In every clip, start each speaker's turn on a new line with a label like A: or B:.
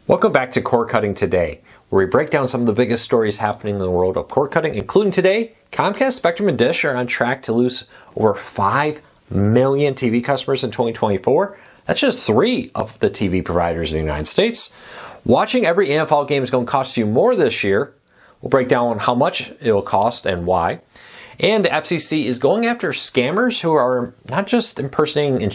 A: Welcome back to Cord Cutting Today, where we break down some of the biggest stories happening in the world of cord cutting, including today, Comcast, Spectrum, and Dish are on track to lose over 5 million TV customers in 2024. That's just 3 of the TV providers in the United States. Watching every NFL game is going to cost you more this year. We'll break down how much it will cost and why. And the FCC is going after scammers who are not just impersonating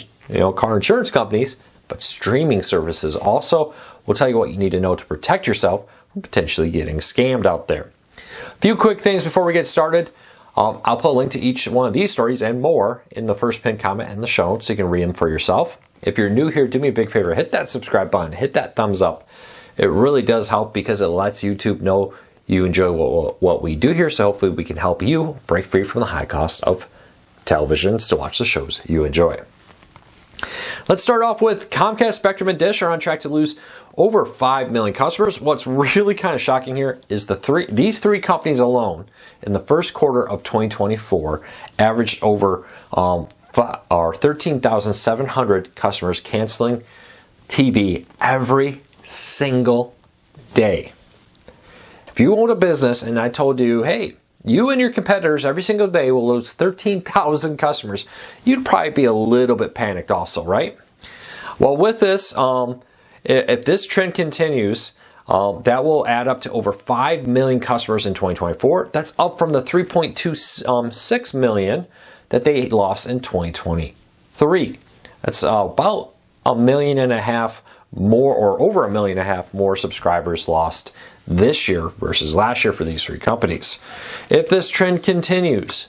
A: car insurance companies, but streaming services also. We'll tell you what you need to know to protect yourself from potentially getting scammed out there. A few quick things before we get started. I'll put a link to each one of these stories and more in the first pinned comment in the show so you can read them for yourself. If you're new here, do me a big favor, hit that subscribe button, hit that thumbs up. It really does help because it lets YouTube know you enjoy what we do here, so hopefully we can help you break free from the high cost of televisions to watch the shows you enjoy. Let's start off with Comcast, Spectrum, and Dish are on track to lose over 5 million customers. What's really kind of shocking here is these three companies alone in the first quarter of 2024 averaged over 13,700 customers canceling TV every single day. If you own a business and I told you, hey, you and your competitors every single day will lose 13,000 customers, you'd probably be a little bit panicked also, right? Well, with this, if this trend continues, that will add up to over 5 million customers in 2024. That's up from the 3.26 million that they lost in 2023. That's about 1.5 million more, or over 1.5 million more subscribers lost this year versus last year for these three companies. If this trend continues,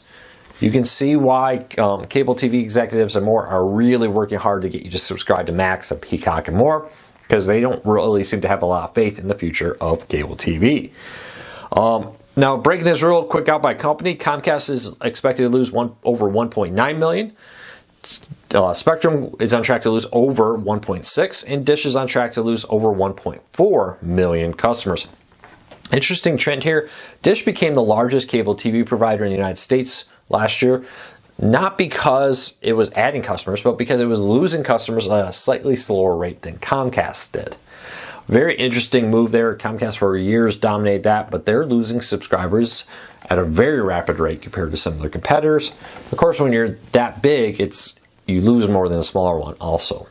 A: you can see why cable TV executives and more are really working hard to get you to subscribe to Max and Peacock and more, because they don't really seem to have a lot of faith in the future of cable TV. Now, breaking this real quick out by company, Comcast is expected to lose over 1.9 million. Spectrum is on track to lose over 1.6, and Dish is on track to lose over 1.4 million customers. Interesting trend here. Dish became the largest cable TV provider in the United States last year, not because it was adding customers, but because it was losing customers at a slightly slower rate than Comcast did. Very interesting move there. Comcast for years dominated that, but they're losing subscribers at a very rapid rate compared to some of their competitors. Of course, when you're that big, you lose more than a smaller one also.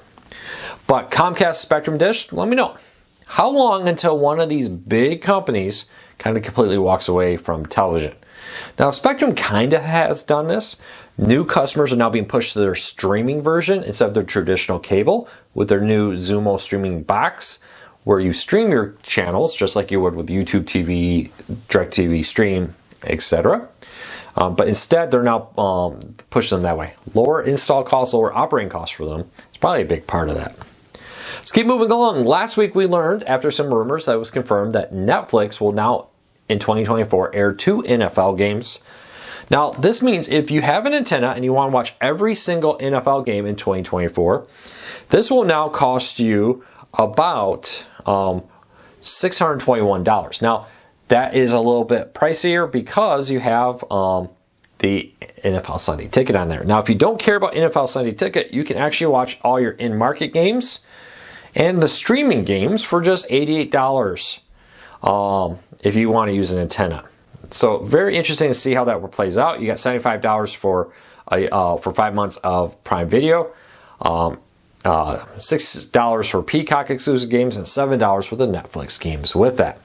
A: But Comcast, Spectrum, Dish, let me know. How long until one of these big companies kind of completely walks away from television? Now, Spectrum kind of has done this. New customers are now being pushed to their streaming version instead of their traditional cable with their new Xumo streaming box, where you stream your channels just like you would with YouTube TV, DirecTV Stream, etc. But instead, they're now pushing them that way. Lower install costs, lower operating costs for them. It's probably a big part of that. Let's keep moving along. Last week we learned, after some rumors, that it was confirmed that Netflix will now, in 2024, air 2 NFL games. Now, this means if you have an antenna and you want to watch every single NFL game in 2024, this will now cost you about $621. Now, that is a little bit pricier because you have the NFL Sunday Ticket on there. Now, if you don't care about NFL Sunday Ticket, you can actually watch all your in-market games and the streaming games for just $88 if you want to use an antenna. So very interesting to see how that plays out. You got $75 for 5 months of Prime Video, $6 for Peacock exclusive games, and $7 for the Netflix games with that.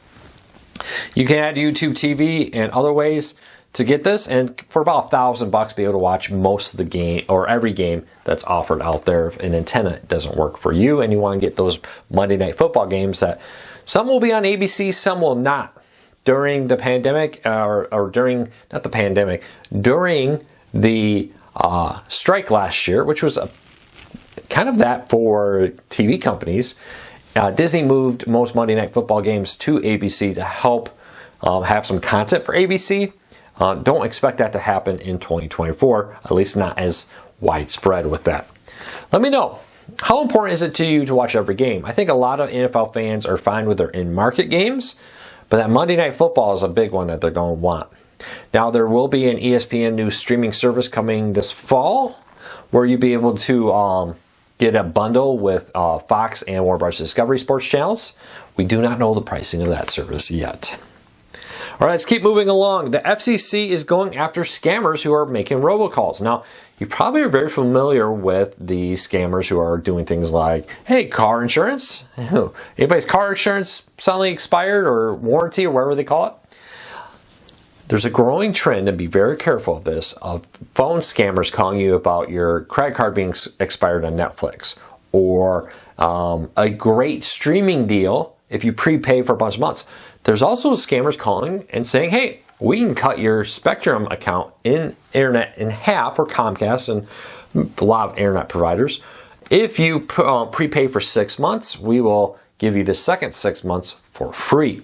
A: You can add YouTube TV and other ways to get this, and for about $1,000 be able to watch most of the game or every game that's offered out there. If an antenna doesn't work for you and you want to get those Monday Night Football games, that some will be on ABC, some will not. During the pandemic, during the strike last year, which was kind of that for TV companies, Disney moved most Monday Night Football games to ABC to help have some content for ABC. Don't expect that to happen in 2024, at least not as widespread with that. Let me know, how important is it to you to watch every game? I think a lot of NFL fans are fine with their in-market games, but that Monday Night Football is a big one that they're going to want. Now, there will be an ESPN new streaming service coming this fall where you'll be able to get a bundle with Fox and Warner Bros. Discovery Sports channels. We do not know the pricing of that service yet. All right, let's keep moving along. The FCC is going after scammers who are making robocalls. Now, you probably are very familiar with the scammers who are doing things like, hey, car insurance? Anybody's car insurance suddenly expired, or warranty, or whatever they call it? There's a growing trend, and be very careful of this, of phone scammers calling you about your credit card being expired on Netflix, or a great streaming deal if you prepay for a bunch of months. There's also scammers calling and saying, hey, we can cut your Spectrum account in internet in half, or Comcast and a lot of internet providers. If you prepay for 6 months, we will give you the second 6 months for free.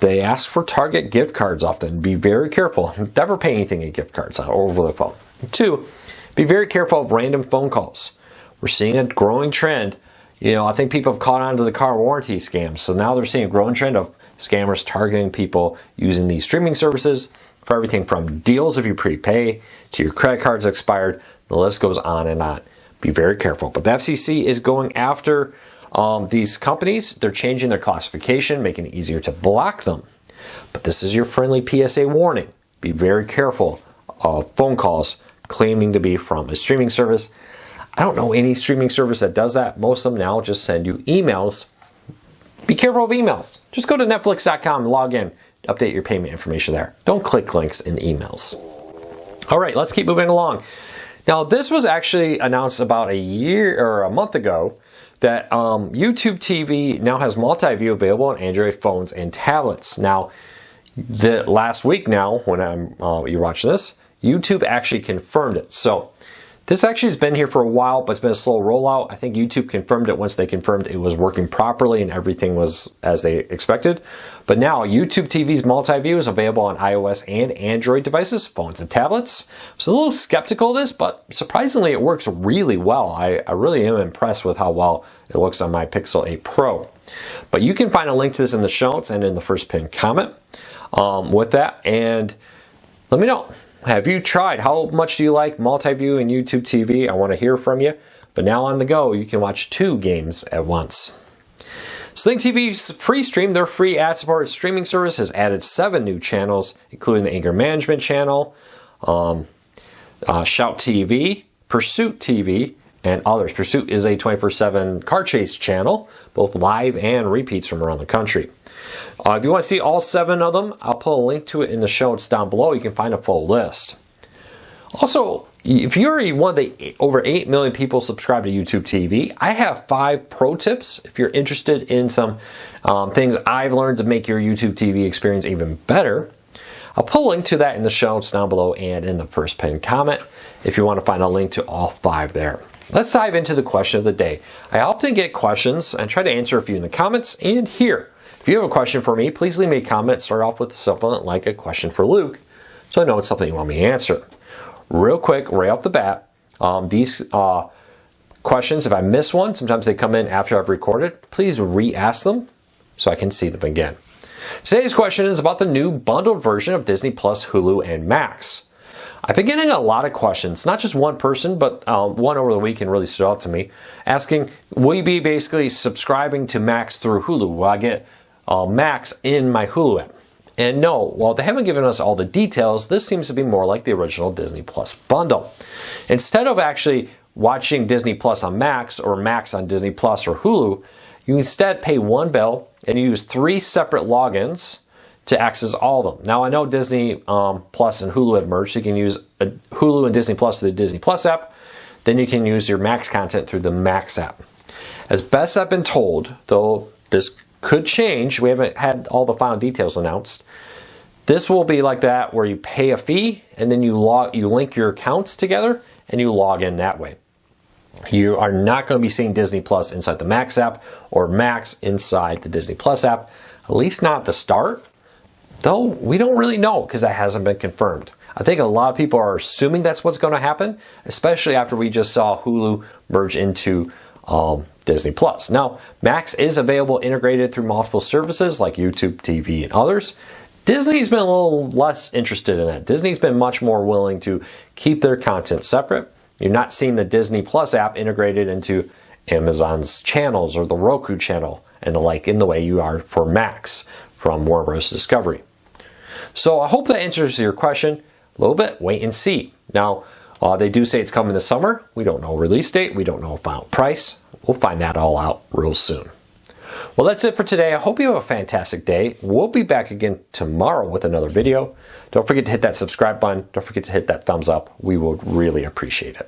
A: They ask for Target gift cards often. Be very careful. Never pay anything in gift cards over the phone. 2, be very careful of random phone calls. We're seeing a growing trend. I think people have caught on to the car warranty scams. So now they're seeing a growing trend of scammers targeting people using these streaming services for everything from deals if you prepay to your credit cards expired. The list goes on and on. Be very careful. But the FCC is going after these companies. They're changing their classification, making it easier to block them. But this is your friendly PSA warning. Be very careful of phone calls claiming to be from a streaming service. I don't know any streaming service that does that. Most of them now just send you emails. Be careful of emails. Just go to Netflix.com and log in. Update your payment information there. Don't click links in emails. All right, let's keep moving along. Now, this was actually announced about a month ago, that YouTube TV now has multi-view available on Android phones and tablets. Now, the last week now, when you're watching this, YouTube actually confirmed it. So this actually has been here for a while, but it's been a slow rollout. I think YouTube confirmed it once they confirmed it was working properly and everything was as they expected. But now YouTube TV's multi-view is available on iOS and Android devices, phones and tablets. I was a little skeptical of this, but surprisingly it works really well. I really am impressed with how well it looks on my Pixel 8 Pro. But you can find a link to this in the show notes and in the first pinned comment with that. And let me know. Have you tried? How much do you like multi-view and YouTube TV? I want to hear from you. But now on the go, you can watch 2 games at once. Sling TV's free stream, their free ad-supported streaming service, has added 7 new channels, including the Anger Management channel, Shout TV, Pursuit TV, and others. Pursuit is a 24/7 car chase channel, both live and repeats from around the country. If you want to see all 7 of them, I'll put a link to it in the show notes down below. You can find a full list. Also, if you're one of the over 8 million people subscribed to YouTube TV, I have 5 pro tips if you're interested in some things I've learned to make your YouTube TV experience even better. I'll put a link to that in the show notes down below and in the first pinned comment if you want to find a link to all 5 there. Let's dive into the question of the day. I often get questions and try to answer a few in the comments and here. If you have a question for me, please leave me a comment. Start off with something like a question for Luke, so I know it's something you want me to answer. Real quick, right off the bat, these questions, if I miss one, sometimes they come in after I've recorded, please re-ask them so I can see them again. Today's question is about the new bundled version of Disney Plus, Hulu, and Max. I've been getting a lot of questions, not just one person, but one over the weekend really stood out to me, asking, will you be basically subscribing to Max through Hulu? Will I get Max in my Hulu app? And no, while they haven't given us all the details, this seems to be more like the original Disney Plus bundle. Instead of actually watching Disney Plus on Max or Max on Disney Plus or Hulu, you instead pay one bill and use 3 separate logins to access all of them. Now, I know Disney Plus and Hulu have merged, so you can use Hulu and Disney Plus through the Disney Plus app. Then you can use your Max content through the Max app. As best I've been told, though this could change, we haven't had all the final details announced, this will be like that where you pay a fee and then you link your accounts together and you log in that way. You are not going to be seeing Disney Plus inside the Max app or Max inside the Disney Plus app, at least not at the start. Though we don't really know because that hasn't been confirmed. I think a lot of people are assuming that's what's going to happen, especially after we just saw Hulu merge into Disney Plus. Now, Max is available integrated through multiple services like YouTube TV and others. Disney's been a little less interested in that. Disney's been much more willing to keep their content separate You're not seeing the Disney Plus app integrated into Amazon's channels or the Roku channel and the like in the way you are for Max from Warner Bros. Discovery. So I hope that answers your question. A little bit, wait and see. Now, they do say it's coming this summer. We don't know release date. We don't know final price. We'll find that all out real soon. Well, that's it for today. I hope you have a fantastic day. We'll be back again tomorrow with another video. Don't forget to hit that subscribe button. Don't forget to hit that thumbs up. We would really appreciate it.